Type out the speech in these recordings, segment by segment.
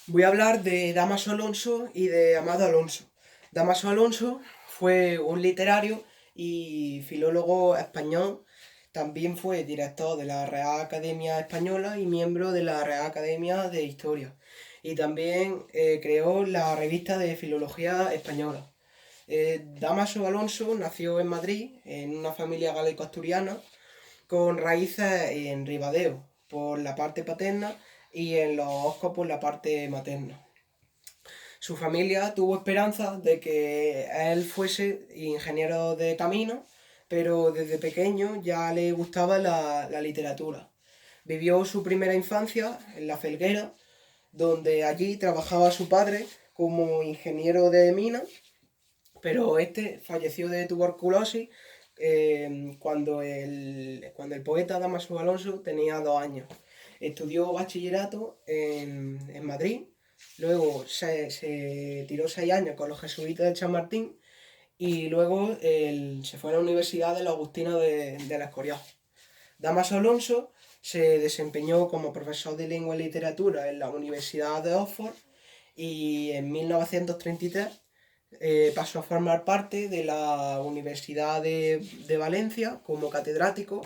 Voy a hablar de Dámaso Alonso y de Amado Alonso. Dámaso Alonso fue un literario y filólogo español. También fue director de la Real Academia Española y miembro de la Real Academia de Historia. Y también creó la revista de Filología Española. Dámaso Alonso nació en Madrid, en una familia galaico-asturiana, con raíces en Ribadeo por la parte paterna y en Los Oscos por la parte materna. Su familia tuvo esperanza de que él fuese ingeniero de camino, pero desde pequeño ya le gustaba la literatura. Vivió su primera infancia en La Felguera, donde allí trabajaba su padre como ingeniero de minas, pero este falleció de tuberculosis cuando el poeta Dámaso Alonso tenía 2 años. Estudió bachillerato en Madrid, luego se tiró 6 años con los jesuitas de San Martín y luego se fue a la Universidad de la Agustina de la Escorial. Dámaso Alonso se desempeñó como profesor de lengua y literatura en la Universidad de Oxford y en 1933 pasó a formar parte de la Universidad de Valencia como catedrático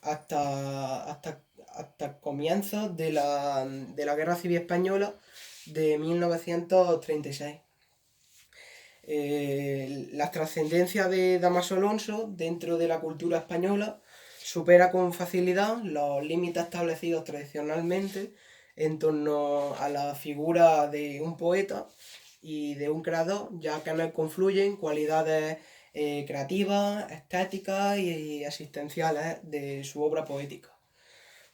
hasta comienzos de la Guerra Civil Española de 1936. La trascendencia de Dámaso Alonso dentro de la cultura española supera con facilidad los límites establecidos tradicionalmente en torno a la figura de un poeta y de un creador, ya que en él confluyen cualidades creativas, estéticas y existenciales de su obra poética.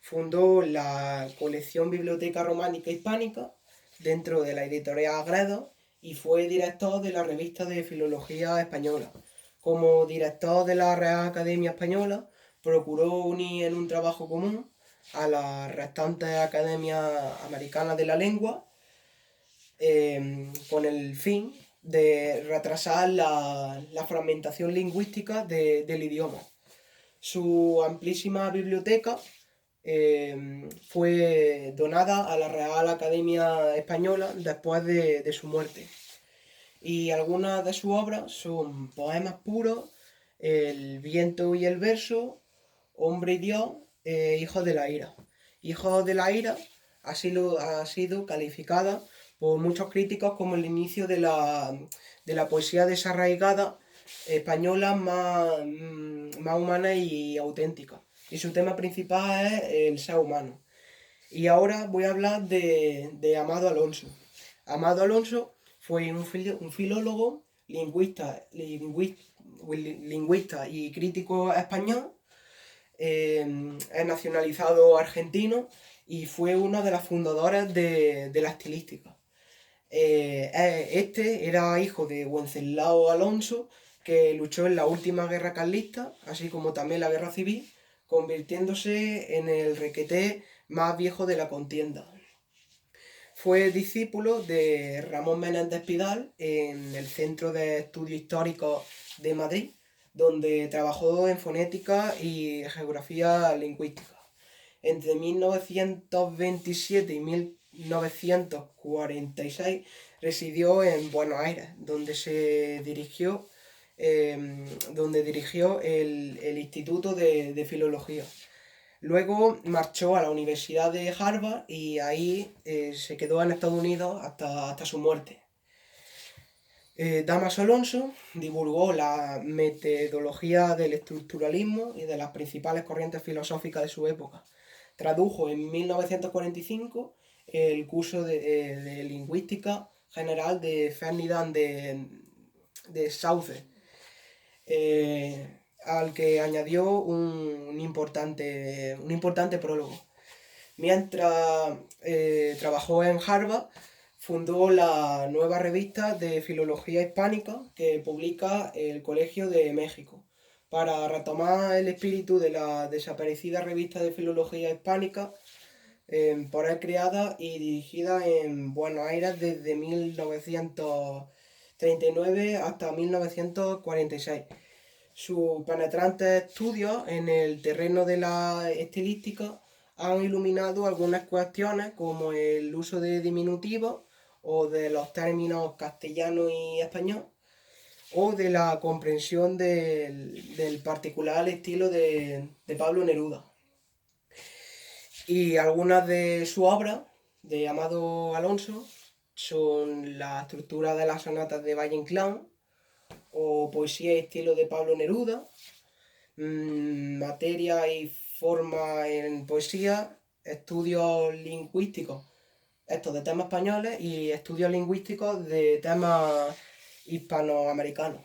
Fundó la colección Biblioteca Románica Hispánica dentro de la editorial Gredos y fue director de la revista de Filología Española. Como director de la Real Academia Española, procuró unir en un trabajo común a las restantes academias americanas de la lengua con el fin de retrasar la fragmentación lingüística del idioma. Su amplísima biblioteca fue donada a la Real Academia Española después de su muerte. Y algunas de sus obras son poemas puros, El viento y el verso, Hombre y Dios, Hijos de la ira. Hijos de la ira ha sido calificada por muchos críticos como el inicio de la poesía desarraigada española más humana y auténtica. Y su tema principal es el ser humano. Y ahora voy a hablar de Amado Alonso. Amado Alonso fue un filólogo, lingüista y crítico español, es nacionalizado argentino y fue uno de los fundadores de la estilística. Este era hijo de Wenceslao Alonso, que luchó en la última guerra carlista, así como también la guerra civil, convirtiéndose en el requeté más viejo de la contienda. Fue discípulo de Ramón Menéndez Pidal en el Centro de Estudios Históricos de Madrid, donde trabajó en fonética y geografía lingüística. Entre 1927 y 1946 residió en Buenos Aires, donde dirigió el Instituto de Filología. Luego marchó a la Universidad de Harvard y ahí se quedó en Estados Unidos hasta su muerte. Dámaso Alonso divulgó la metodología del estructuralismo y de las principales corrientes filosóficas de su época. Tradujo en 1945 el curso de lingüística general de Ferdinand de Sauce, al que añadió un importante prólogo. Mientras trabajó en Harvard, fundó la nueva revista de Filología Hispánica que publica el Colegio de México, para retomar el espíritu de la desaparecida revista de Filología Hispánica, por él creada y dirigida en Buenos Aires desde 1939 hasta 1946. Sus penetrantes estudios en el terreno de la estilística han iluminado algunas cuestiones como el uso de diminutivos o de los términos castellano y español, o de la comprensión del particular estilo de Pablo Neruda. Y algunas de sus obras de Amado Alonso son la estructura de las sonatas de Valle Inclán o poesía y estilo de Pablo Neruda, materia y forma en poesía, estudios lingüísticos, estos de temas españoles y estudios lingüísticos de temas hispanoamericanos.